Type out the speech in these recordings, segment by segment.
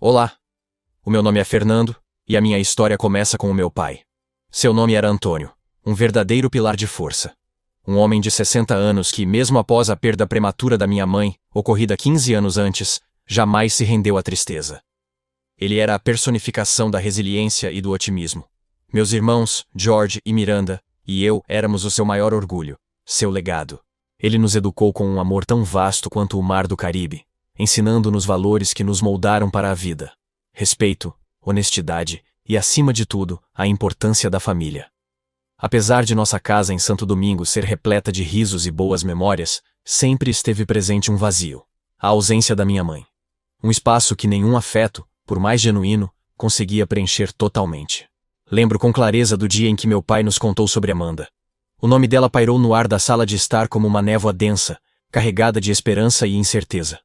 Olá, o meu nome é Fernando, e a minha história começa com o meu pai. Seu nome era Antônio, um verdadeiro pilar de força. Um homem de 60 anos que, mesmo após a perda prematura da minha mãe, ocorrida 15 anos antes, jamais se rendeu à tristeza. Ele era a personificação da resiliência e do otimismo. Meus irmãos, George e Miranda, e eu éramos o seu maior orgulho, seu legado. Ele nos educou com um amor tão vasto quanto o mar do Caribe, ensinando-nos valores que nos moldaram para a vida: respeito, honestidade e, acima de tudo, a importância da família. Apesar de nossa casa em Santo Domingo ser repleta de risos e boas memórias, sempre esteve presente um vazio: a ausência da minha mãe. Um espaço que nenhum afeto, por mais genuíno, conseguia preencher totalmente. Lembro com clareza do dia em que meu pai nos contou sobre Amanda. O nome dela pairou no ar da sala de estar como uma névoa densa, carregada de esperança e incerteza.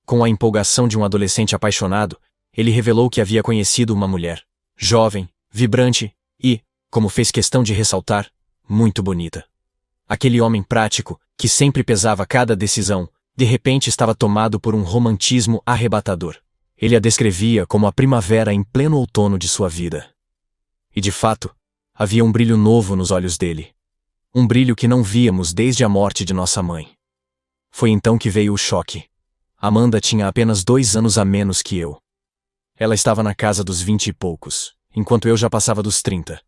Com a empolgação de um adolescente apaixonado, ele revelou que havia conhecido uma mulher, jovem, vibrante e, como fez questão de ressaltar, muito bonita. Aquele homem prático, que sempre pesava cada decisão, de repente estava tomado por um romantismo arrebatador. Ele a descrevia como a primavera em pleno outono de sua vida. E de fato, havia um brilho novo nos olhos dele. Um brilho que não víamos desde a morte de nossa mãe. Foi então que veio o choque. Amanda tinha apenas 2 anos a menos que eu. Ela estava na casa dos 20 e poucos, enquanto eu já passava dos 30.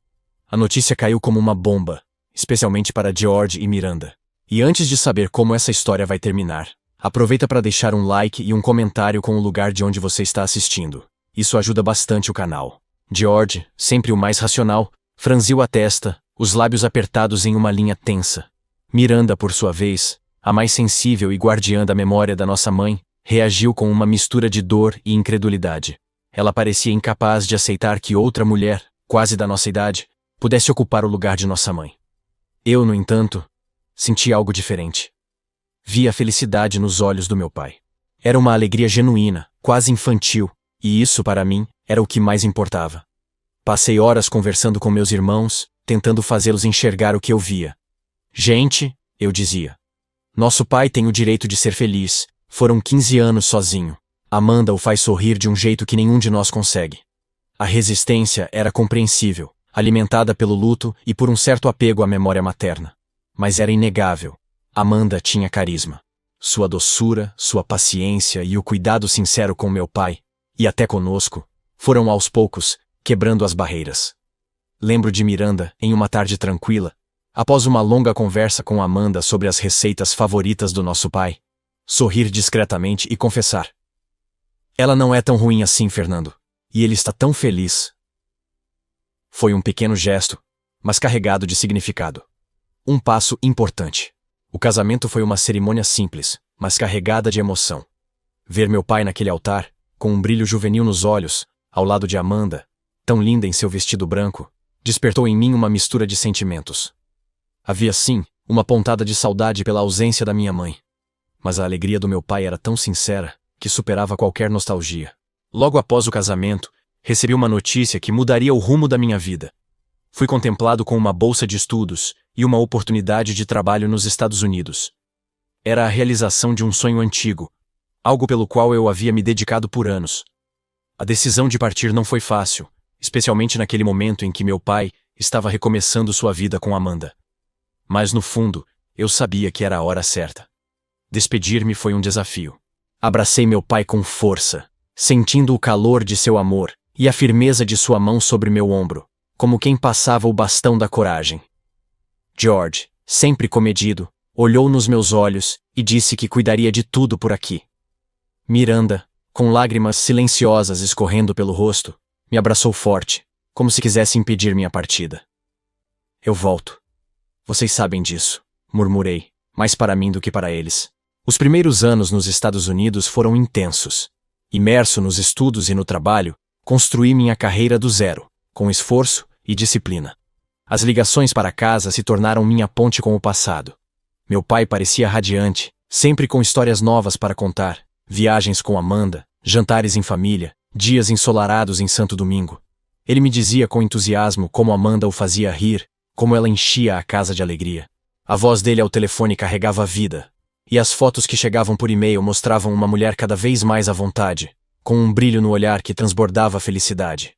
A notícia caiu como uma bomba, especialmente para George e Miranda. E antes de saber como essa história vai terminar, aproveita para deixar um like e um comentário com o lugar de onde você está assistindo. Isso ajuda bastante o canal. George, sempre o mais racional, franziu a testa, os lábios apertados em uma linha tensa. Miranda, por sua vez, a mais sensível e guardiã da memória da nossa mãe, reagiu com uma mistura de dor e incredulidade. Ela parecia incapaz de aceitar que outra mulher, quase da nossa idade, pudesse ocupar o lugar de nossa mãe. Eu, no entanto, senti algo diferente. Vi a felicidade nos olhos do meu pai. Era uma alegria genuína, quase infantil, e isso, para mim, era o que mais importava. Passei horas conversando com meus irmãos, tentando fazê-los enxergar o que eu via. Gente, eu dizia, nosso pai tem o direito de ser feliz. Foram 15 anos sozinho. Amanda o faz sorrir de um jeito que nenhum de nós consegue. A resistência era compreensível, alimentada pelo luto e por um certo apego à memória materna. Mas era inegável. Amanda tinha carisma. Sua doçura, sua paciência e o cuidado sincero com meu pai, e até conosco, foram aos poucos quebrando as barreiras. Lembro de Miranda, em uma tarde tranquila, após uma longa conversa com Amanda sobre as receitas favoritas do nosso pai, sorrir discretamente e confessar: ela não é tão ruim assim, Fernando, e ele está tão feliz. Foi um pequeno gesto, mas carregado de significado. Um passo importante. O casamento foi uma cerimônia simples, mas carregada de emoção. Ver meu pai naquele altar, com um brilho juvenil nos olhos, ao lado de Amanda, tão linda em seu vestido branco, despertou em mim uma mistura de sentimentos. Havia, sim, uma pontada de saudade pela ausência da minha mãe. Mas a alegria do meu pai era tão sincera que superava qualquer nostalgia. Logo após o casamento, recebi uma notícia que mudaria o rumo da minha vida. Fui contemplado com uma bolsa de estudos e uma oportunidade de trabalho nos Estados Unidos. Era a realização de um sonho antigo, algo pelo qual eu havia me dedicado por anos. A decisão de partir não foi fácil, especialmente naquele momento em que meu pai estava recomeçando sua vida com Amanda. Mas no fundo, eu sabia que era a hora certa. Despedir-me foi um desafio. Abracei meu pai com força, sentindo o calor de seu amor e a firmeza de sua mão sobre meu ombro, como quem passava o bastão da coragem. George, sempre comedido, olhou nos meus olhos e disse que cuidaria de tudo por aqui. Miranda, com lágrimas silenciosas escorrendo pelo rosto, me abraçou forte, como se quisesse impedir minha partida. Eu volto. Vocês sabem disso, murmurei, mais para mim do que para eles. Os primeiros anos nos Estados Unidos foram intensos. Imerso nos estudos e no trabalho, construí minha carreira do zero, com esforço e disciplina. As ligações para casa se tornaram minha ponte com o passado. Meu pai parecia radiante, sempre com histórias novas para contar, viagens com Amanda, jantares em família, dias ensolarados em Santo Domingo. Ele me dizia com entusiasmo como Amanda o fazia rir, como ela enchia a casa de alegria. A voz dele ao telefone carregava vida, e as fotos que chegavam por e-mail mostravam uma mulher cada vez mais à vontade, com um brilho no olhar que transbordava felicidade.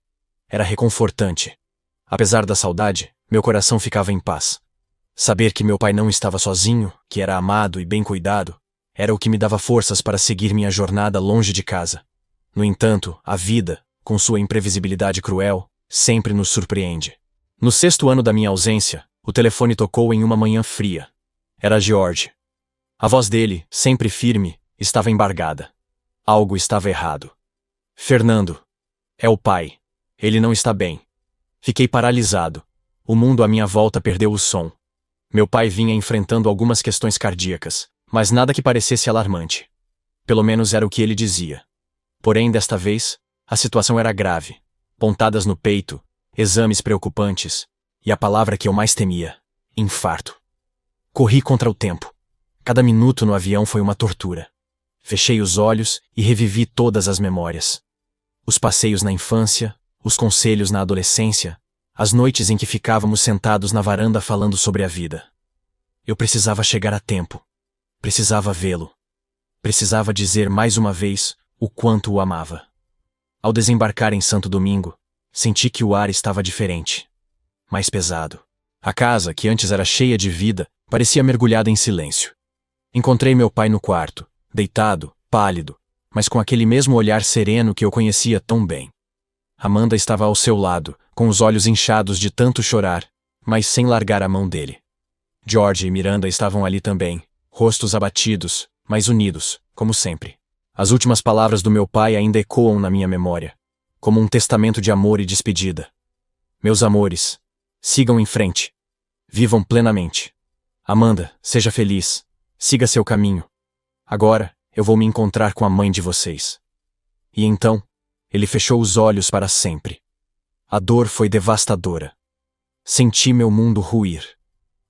Era reconfortante. Apesar da saudade, meu coração ficava em paz. Saber que meu pai não estava sozinho, que era amado e bem cuidado, era o que me dava forças para seguir minha jornada longe de casa. No entanto, a vida, com sua imprevisibilidade cruel, sempre nos surpreende. No 6º ano da minha ausência, o telefone tocou em uma manhã fria. Era George. A voz dele, sempre firme, estava embargada. Algo estava errado. Fernando. É o pai. Ele não está bem. Fiquei paralisado. O mundo à minha volta perdeu o som. Meu pai vinha enfrentando algumas questões cardíacas, mas nada que parecesse alarmante. Pelo menos era o que ele dizia. Porém, desta vez, a situação era grave. Pontadas no peito, exames preocupantes, e a palavra que eu mais temia: infarto. Corri contra o tempo. Cada minuto no avião foi uma tortura. Fechei os olhos e revivi todas as memórias. Os passeios na infância, os conselhos na adolescência, as noites em que ficávamos sentados na varanda falando sobre a vida. Eu precisava chegar a tempo. Precisava vê-lo. Precisava dizer mais uma vez o quanto o amava. Ao desembarcar em Santo Domingo, senti que o ar estava diferente. Mais pesado. A casa, que antes era cheia de vida, parecia mergulhada em silêncio. Encontrei meu pai no quarto, deitado, pálido, mas com aquele mesmo olhar sereno que eu conhecia tão bem. Amanda estava ao seu lado, com os olhos inchados de tanto chorar, mas sem largar a mão dele. George e Miranda estavam ali também, rostos abatidos, mas unidos, como sempre. As últimas palavras do meu pai ainda ecoam na minha memória, como um testamento de amor e despedida. Meus amores, sigam em frente. Vivam plenamente. Amanda, seja feliz. Siga seu caminho. Agora, eu vou me encontrar com a mãe de vocês. E então, ele fechou os olhos para sempre. A dor foi devastadora. Senti meu mundo ruir.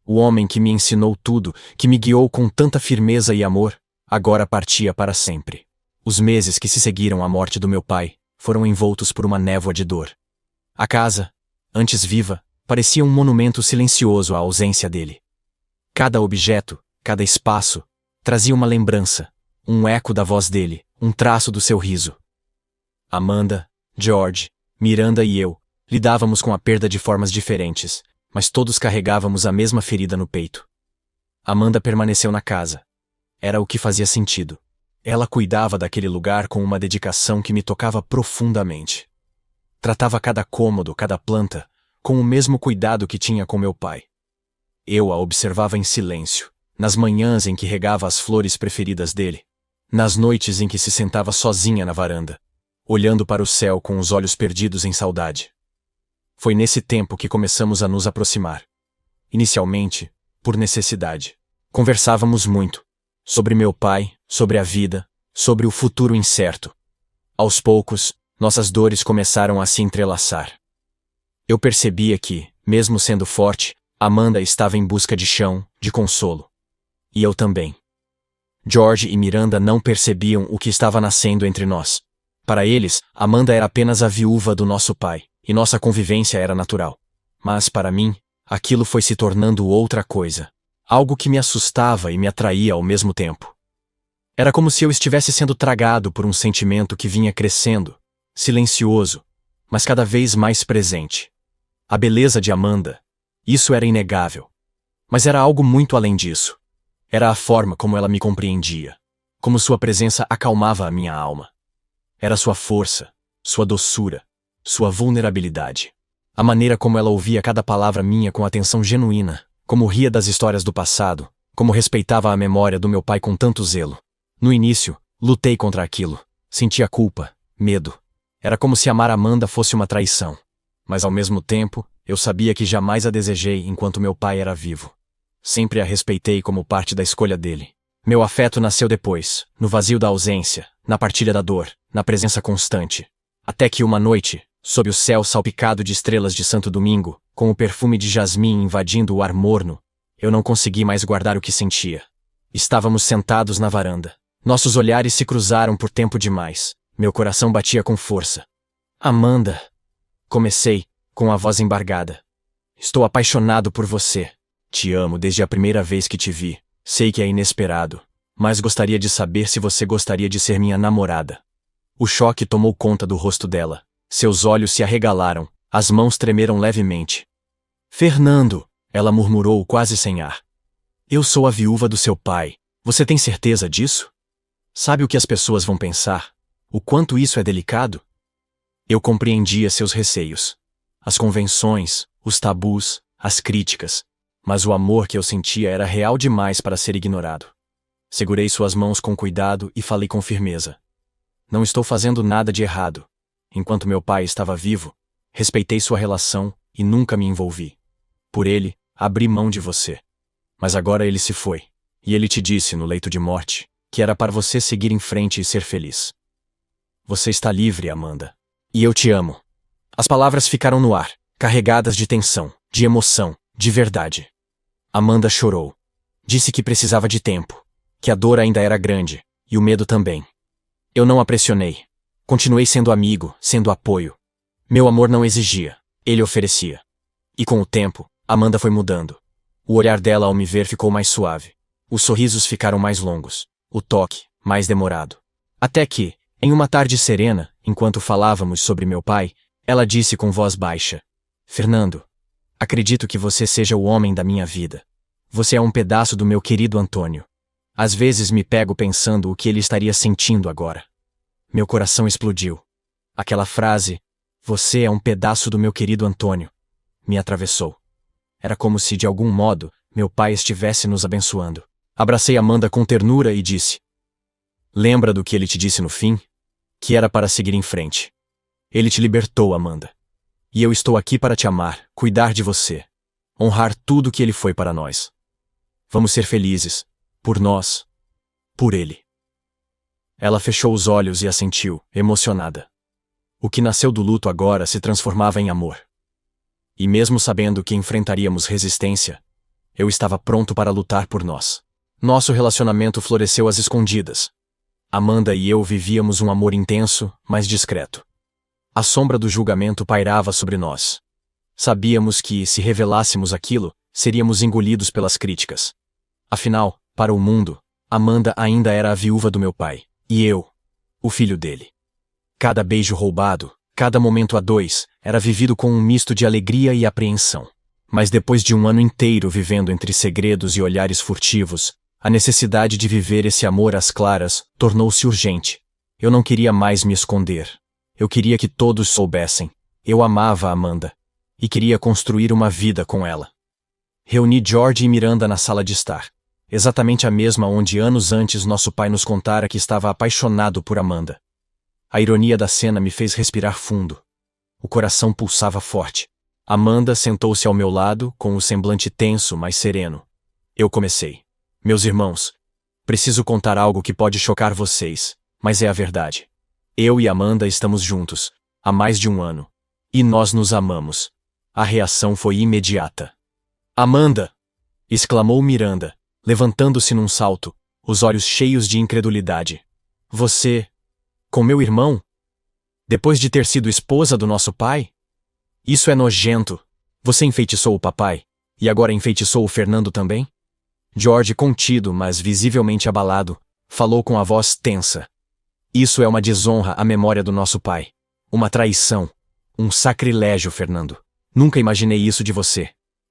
O homem que me ensinou tudo, que me guiou com tanta firmeza e amor, agora partia para sempre. Os meses que se seguiram à morte do meu pai foram envoltos por uma névoa de dor. A casa, antes viva, parecia um monumento silencioso à ausência dele. Cada objeto, cada espaço, trazia uma lembrança, um eco da voz dele, um traço do seu riso. Amanda, George, Miranda e eu lidávamos com a perda de formas diferentes, mas todos carregávamos a mesma ferida no peito. Amanda permaneceu na casa. Era o que fazia sentido. Ela cuidava daquele lugar com uma dedicação que me tocava profundamente. Tratava cada cômodo, cada planta, com o mesmo cuidado que tinha com meu pai. Eu a observava em silêncio, nas manhãs em que regava as flores preferidas dele, nas noites em que se sentava sozinha na varanda, olhando para o céu com os olhos perdidos em saudade. Foi nesse tempo que começamos a nos aproximar. Inicialmente, por necessidade. Conversávamos muito. Sobre meu pai, sobre a vida, sobre o futuro incerto. Aos poucos, nossas dores começaram a se entrelaçar. Eu percebia que, mesmo sendo forte, Amanda estava em busca de chão, de consolo. E eu também. George e Miranda não percebiam o que estava nascendo entre nós. Para eles, Amanda era apenas a viúva do nosso pai, e nossa convivência era natural. Mas, para mim, aquilo foi se tornando outra coisa. Algo que me assustava e me atraía ao mesmo tempo. Era como se eu estivesse sendo tragado por um sentimento que vinha crescendo, silencioso, mas cada vez mais presente. A beleza de Amanda, isso era inegável. Mas era algo muito além disso. Era a forma como ela me compreendia, como sua presença acalmava a minha alma. Era sua força, sua doçura, sua vulnerabilidade. A maneira como ela ouvia cada palavra minha com atenção genuína, como ria das histórias do passado, como respeitava a memória do meu pai com tanto zelo. No início, lutei contra aquilo. Sentia culpa, medo. Era como se amar Amanda fosse uma traição. Mas ao mesmo tempo, eu sabia que jamais a desejei enquanto meu pai era vivo. Sempre a respeitei como parte da escolha dele. Meu afeto nasceu depois, no vazio da ausência, na partilha da dor, na presença constante. Até que uma noite, sob o céu salpicado de estrelas de Santo Domingo, com o perfume de jasmim invadindo o ar morno, eu não consegui mais guardar o que sentia. Estávamos sentados na varanda. Nossos olhares se cruzaram por tempo demais. Meu coração batia com força. Amanda! Comecei, com a voz embargada. Estou apaixonado por você. Te amo desde a primeira vez que te vi. Sei que é inesperado, mas gostaria de saber se você gostaria de ser minha namorada. O choque tomou conta do rosto dela. Seus olhos se arregalaram, as mãos tremeram levemente. Fernando, ela murmurou quase sem ar. Eu sou a viúva do seu pai. Você tem certeza disso? Sabe o que as pessoas vão pensar? O quanto isso é delicado? Eu compreendia seus receios. As convenções, os tabus, as críticas. Mas o amor que eu sentia era real demais para ser ignorado. Segurei suas mãos com cuidado e falei com firmeza. Não estou fazendo nada de errado. Enquanto meu pai estava vivo, respeitei sua relação e nunca me envolvi. Por ele, abri mão de você. Mas agora ele se foi. E ele te disse, no leito de morte, que era para você seguir em frente e ser feliz. Você está livre, Amanda. E eu te amo. As palavras ficaram no ar, carregadas de tensão, de emoção, de verdade. Amanda chorou. Disse que precisava de tempo, que a dor ainda era grande, e o medo também. Eu não a pressionei. Continuei sendo amigo, sendo apoio. Meu amor não exigia, ele oferecia. E com o tempo, Amanda foi mudando. O olhar dela ao me ver ficou mais suave. Os sorrisos ficaram mais longos. O toque, mais demorado. Até que, em uma tarde serena, enquanto falávamos sobre meu pai, ela disse com voz baixa: Fernando, acredito que você seja o homem da minha vida. Você é um pedaço do meu querido Antônio. Às vezes me pego pensando o que ele estaria sentindo agora. Meu coração explodiu. Aquela frase, você é um pedaço do meu querido Antônio, me atravessou. Era como se, de algum modo, meu pai estivesse nos abençoando. Abracei Amanda com ternura e disse: Lembra do que ele te disse no fim? Que era para seguir em frente. Ele te libertou, Amanda. E eu estou aqui para te amar, cuidar de você, honrar tudo que ele foi para nós. Vamos ser felizes, por nós, por ele. Ela fechou os olhos e assentiu, emocionada. O que nasceu do luto agora se transformava em amor. E mesmo sabendo que enfrentaríamos resistência, eu estava pronto para lutar por nós. Nosso relacionamento floresceu às escondidas. Amanda e eu vivíamos um amor intenso, mas discreto. A sombra do julgamento pairava sobre nós. Sabíamos que, se revelássemos aquilo, seríamos engolidos pelas críticas. Afinal, para o mundo, Amanda ainda era a viúva do meu pai, e eu, o filho dele. Cada beijo roubado, cada momento a dois, era vivido com um misto de alegria e apreensão. Mas depois de um ano inteiro vivendo entre segredos e olhares furtivos, a necessidade de viver esse amor às claras tornou-se urgente. Eu não queria mais me esconder. Eu queria que todos soubessem. Eu amava a Amanda. E queria construir uma vida com ela. Reuni George e Miranda na sala de estar. Exatamente a mesma onde anos antes nosso pai nos contara que estava apaixonado por Amanda. A ironia da cena me fez respirar fundo. O coração pulsava forte. Amanda sentou-se ao meu lado, com o semblante tenso, mas sereno. Eu comecei. Meus irmãos, preciso contar algo que pode chocar vocês, mas é a verdade. Eu e Amanda estamos juntos, há mais de um ano. E nós nos amamos. A reação foi imediata. Amanda! Exclamou Miranda, levantando-se num salto, os olhos cheios de incredulidade. Você, com meu irmão? Depois de ter sido esposa do nosso pai? Isso é nojento. Você enfeitiçou o papai, e agora enfeitiçou o Fernando também? George, contido, mas visivelmente abalado, falou com a voz tensa. Isso é uma desonra à memória do nosso pai. Uma traição. Um sacrilégio, Fernando. Nunca imaginei isso de você.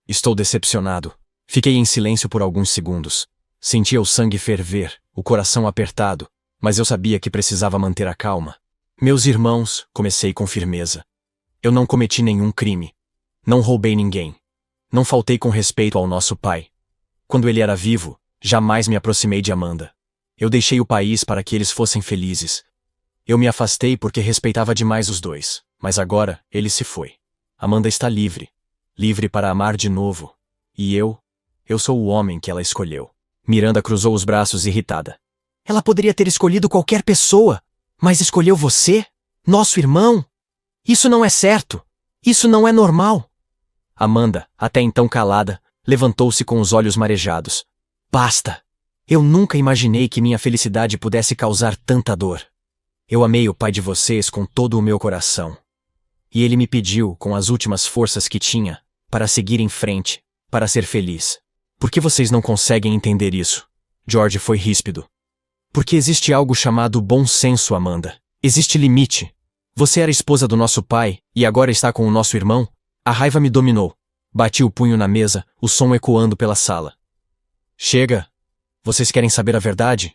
Estou decepcionado. Fiquei em silêncio por alguns segundos. Sentia o sangue ferver, o coração apertado, mas eu sabia que precisava manter a calma. Meus irmãos, comecei com firmeza. Eu não cometi nenhum crime. Não roubei ninguém. Não faltei com respeito ao nosso pai. Quando ele era vivo, jamais me aproximei de Amanda. Eu deixei o país para que eles fossem felizes. Eu me afastei porque respeitava demais os dois, mas agora ele se foi. Amanda está livre. Livre para amar de novo. E eu sou o homem que ela escolheu. Miranda cruzou os braços irritada. Ela poderia ter escolhido qualquer pessoa, mas escolheu você? Nosso irmão? Isso não é certo. Isso não é normal. Amanda, até então calada, levantou-se com os olhos marejados. Basta! Eu nunca imaginei que minha felicidade pudesse causar tanta dor. Eu amei o pai de vocês com todo o meu coração. E ele me pediu, com as últimas forças que tinha, para seguir em frente, para ser feliz. Por que vocês não conseguem entender isso? George foi ríspido. Porque existe algo chamado bom senso, Amanda. Existe limite. Você era esposa do nosso pai, e agora está com o nosso irmão? A raiva me dominou. Bati o punho na mesa, o som ecoando pela sala. Chega! Vocês querem saber a verdade?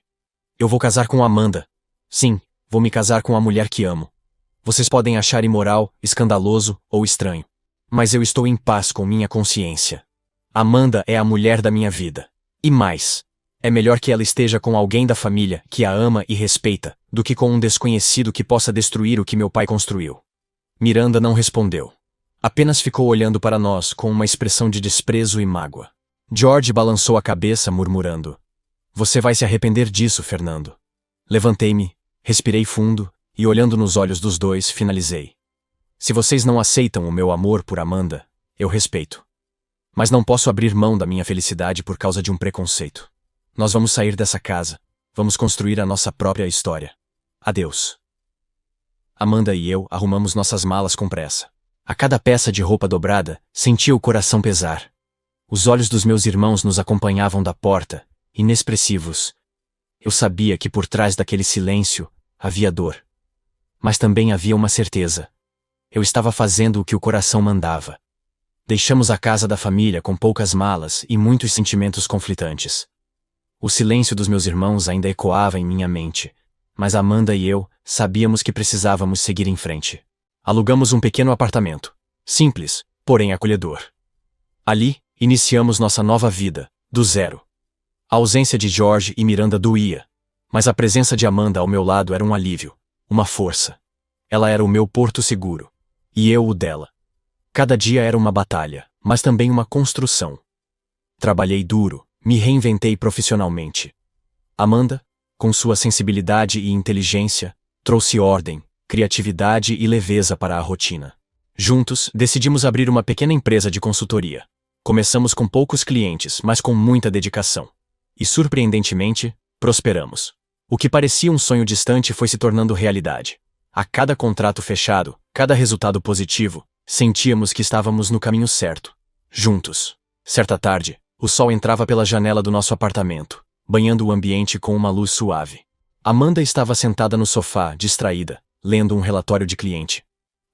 Eu vou casar com Amanda. Sim, vou me casar com a mulher que amo. Vocês podem achar imoral, escandaloso ou estranho. Mas eu estou em paz com minha consciência. Amanda é a mulher da minha vida. E mais, é melhor que ela esteja com alguém da família que a ama e respeita, do que com um desconhecido que possa destruir o que meu pai construiu. Miranda não respondeu. Apenas ficou olhando para nós com uma expressão de desprezo e mágoa. George balançou a cabeça, murmurando: Você vai se arrepender disso, Fernando. Levantei-me, respirei fundo, e olhando nos olhos dos dois, finalizei. Se vocês não aceitam o meu amor por Amanda, eu respeito. Mas não posso abrir mão da minha felicidade por causa de um preconceito. Nós vamos sair dessa casa. Vamos construir a nossa própria história. Adeus. Amanda e eu arrumamos nossas malas com pressa. A cada peça de roupa dobrada, sentia o coração pesar. Os olhos dos meus irmãos nos acompanhavam da porta, inexpressivos. Eu sabia que por trás daquele silêncio havia dor. Mas também havia uma certeza. Eu estava fazendo o que o coração mandava. Deixamos a casa da família com poucas malas e muitos sentimentos conflitantes. O silêncio dos meus irmãos ainda ecoava em minha mente, mas Amanda e eu sabíamos que precisávamos seguir em frente. Alugamos um pequeno apartamento, simples, porém acolhedor. Ali, iniciamos nossa nova vida, do zero. A ausência de George e Miranda doía, mas a presença de Amanda ao meu lado era um alívio, uma força. Ela era o meu porto seguro, e eu o dela. Cada dia era uma batalha, mas também uma construção. Trabalhei duro, me reinventei profissionalmente. Amanda, com sua sensibilidade e inteligência, trouxe ordem, criatividade e leveza para a rotina. Juntos, decidimos abrir uma pequena empresa de consultoria. Começamos com poucos clientes, mas com muita dedicação. E, surpreendentemente, prosperamos. O que parecia um sonho distante foi se tornando realidade. A cada contrato fechado, cada resultado positivo, sentíamos que estávamos no caminho certo. Juntos. Certa tarde, o sol entrava pela janela do nosso apartamento, banhando o ambiente com uma luz suave. Amanda estava sentada no sofá, distraída, lendo um relatório de cliente.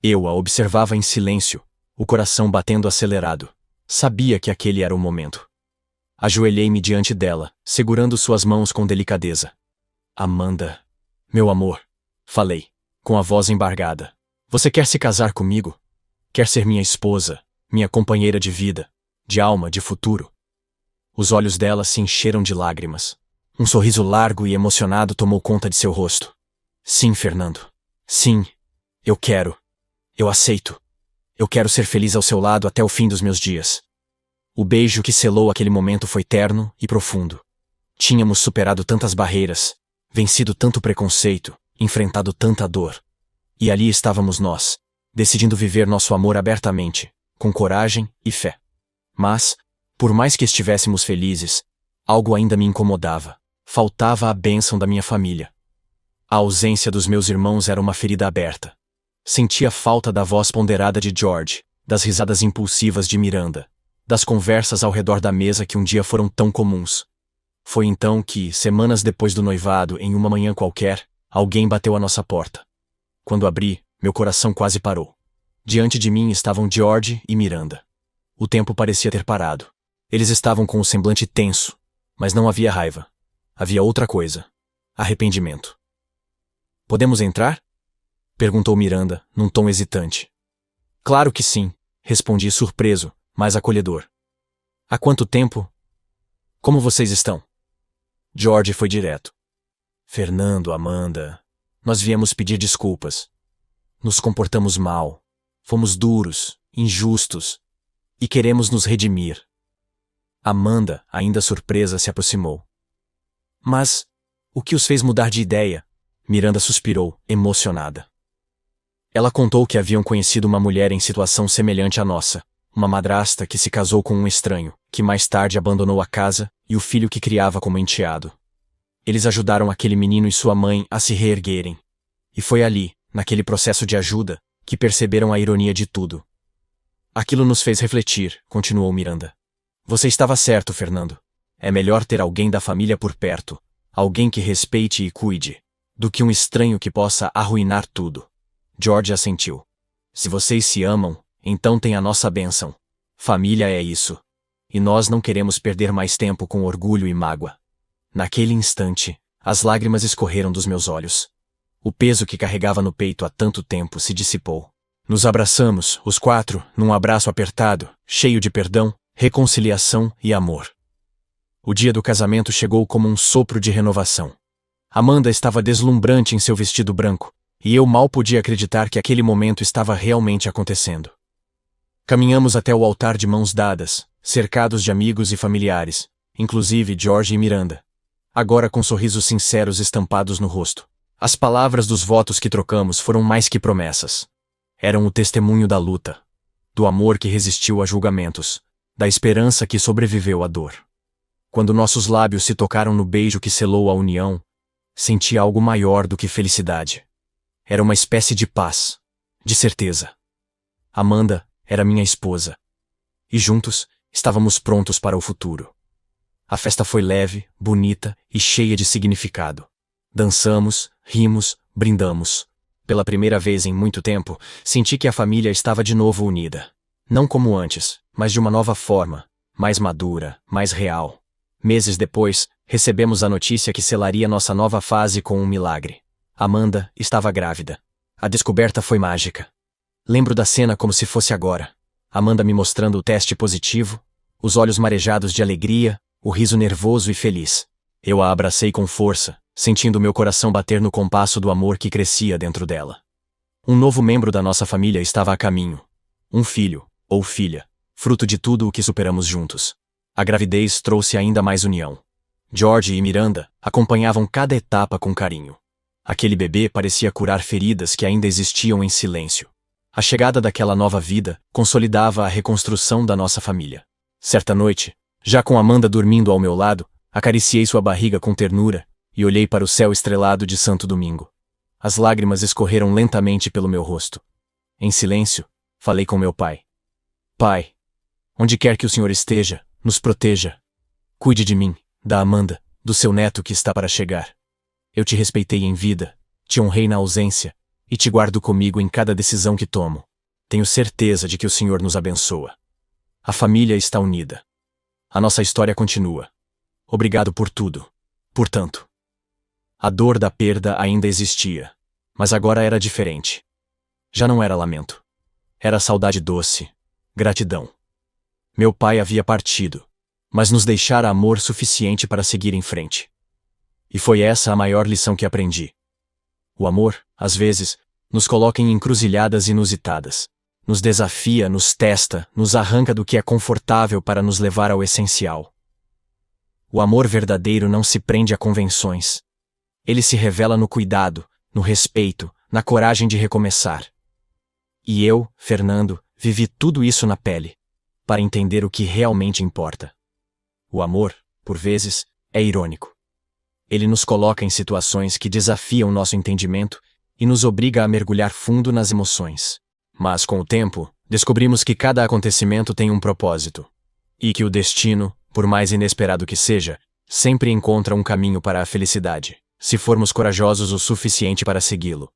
Eu a observava em silêncio, o coração batendo acelerado. Sabia que aquele era o momento. Ajoelhei-me diante dela, segurando suas mãos com delicadeza. Amanda, meu amor, falei, com a voz embargada. Você quer se casar comigo? Quer ser minha esposa, minha companheira de vida, de alma, de futuro? Os olhos dela se encheram de lágrimas. Um sorriso largo e emocionado tomou conta de seu rosto. Sim, Fernando. Sim, eu quero. Eu aceito. Eu quero ser feliz ao seu lado até o fim dos meus dias. O beijo que selou aquele momento foi terno e profundo. Tínhamos superado tantas barreiras, vencido tanto preconceito, enfrentado tanta dor. E ali estávamos nós, decidindo viver nosso amor abertamente, com coragem e fé. Mas, por mais que estivéssemos felizes, algo ainda me incomodava. Faltava a bênção da minha família. A ausência dos meus irmãos era uma ferida aberta. Sentia falta da voz ponderada de George, das risadas impulsivas de Miranda, das conversas ao redor da mesa que um dia foram tão comuns. Foi então que, semanas depois do noivado, em uma manhã qualquer, alguém bateu à nossa porta. Quando abri, meu coração quase parou. Diante de mim estavam George e Miranda. O tempo parecia ter parado. Eles estavam com o semblante tenso, mas não havia raiva. Havia outra coisa. Arrependimento. Podemos entrar? Perguntou Miranda, num tom hesitante. Claro que sim, respondi surpreso, mas acolhedor. Há quanto tempo? Como vocês estão? George foi direto. Fernando, Amanda, nós viemos pedir desculpas. Nos comportamos mal. Fomos duros, injustos. E queremos nos redimir. Amanda, ainda surpresa, se aproximou. Mas, o que os fez mudar de ideia? Miranda suspirou, emocionada. Ela contou que haviam conhecido uma mulher em situação semelhante à nossa, uma madrasta que se casou com um estranho, que mais tarde abandonou a casa e o filho que criava como enteado. Eles ajudaram aquele menino e sua mãe a se reerguerem. E foi ali, naquele processo de ajuda, que perceberam a ironia de tudo. Aquilo nos fez refletir, continuou Miranda. Você estava certo, Fernando. É melhor ter alguém da família por perto, alguém que respeite e cuide, do que um estranho que possa arruinar tudo. George assentiu. Se vocês se amam, então tem a nossa bênção. Família é isso. E nós não queremos perder mais tempo com orgulho e mágoa. Naquele instante, as lágrimas escorreram dos meus olhos. O peso que carregava no peito há tanto tempo se dissipou. Nos abraçamos, os quatro, num abraço apertado, cheio de perdão, reconciliação e amor. O dia do casamento chegou como um sopro de renovação. Amanda estava deslumbrante em seu vestido branco, e eu mal podia acreditar que aquele momento estava realmente acontecendo. Caminhamos até o altar de mãos dadas, cercados de amigos e familiares, inclusive George e Miranda, agora com sorrisos sinceros estampados no rosto. As palavras dos votos que trocamos foram mais que promessas. Eram o testemunho da luta, do amor que resistiu a julgamentos, da esperança que sobreviveu à dor. Quando nossos lábios se tocaram no beijo que selou a união, senti algo maior do que felicidade. Era uma espécie de paz, de certeza. Amanda era minha esposa. E juntos, estávamos prontos para o futuro. A festa foi leve, bonita e cheia de significado. Dançamos, rimos, brindamos. Pela primeira vez em muito tempo, senti que a família estava de novo unida. Não como antes, mas de uma nova forma, mais madura, mais real. Meses depois, recebemos a notícia que selaria nossa nova fase com um milagre. Amanda estava grávida. A descoberta foi mágica. Lembro da cena como se fosse agora. Amanda me mostrando o teste positivo, os olhos marejados de alegria, o riso nervoso e feliz. Eu a abracei com força, sentindo meu coração bater no compasso do amor que crescia dentro dela. Um novo membro da nossa família estava a caminho. Um filho, ou filha, fruto de tudo o que superamos juntos. A gravidez trouxe ainda mais união. George e Miranda acompanhavam cada etapa com carinho. Aquele bebê parecia curar feridas que ainda existiam em silêncio. A chegada daquela nova vida consolidava a reconstrução da nossa família. Certa noite, já com Amanda dormindo ao meu lado, acariciei sua barriga com ternura e olhei para o céu estrelado de Santo Domingo. As lágrimas escorreram lentamente pelo meu rosto. Em silêncio, falei com meu pai. Pai, onde quer que o senhor esteja, nos proteja. Cuide de mim, da Amanda, do seu neto que está para chegar. Eu te respeitei em vida, te honrei na ausência, e te guardo comigo em cada decisão que tomo. Tenho certeza de que o Senhor nos abençoa. A família está unida. A nossa história continua. Obrigado por tudo. Portanto, a dor da perda ainda existia, mas agora era diferente. Já não era lamento. Era saudade doce, gratidão. Meu pai havia partido, mas nos deixara amor suficiente para seguir em frente. E foi essa a maior lição que aprendi. O amor, às vezes, nos coloca em encruzilhadas inusitadas. Nos desafia, nos testa, nos arranca do que é confortável para nos levar ao essencial. O amor verdadeiro não se prende a convenções. Ele se revela no cuidado, no respeito, na coragem de recomeçar. E eu, Fernando, vivi tudo isso na pele, para entender o que realmente importa. O amor, por vezes, é irônico. Ele nos coloca em situações que desafiam nosso entendimento e nos obriga a mergulhar fundo nas emoções. Mas, com o tempo, descobrimos que cada acontecimento tem um propósito. E que o destino, por mais inesperado que seja, sempre encontra um caminho para a felicidade, se formos corajosos o suficiente para segui-lo.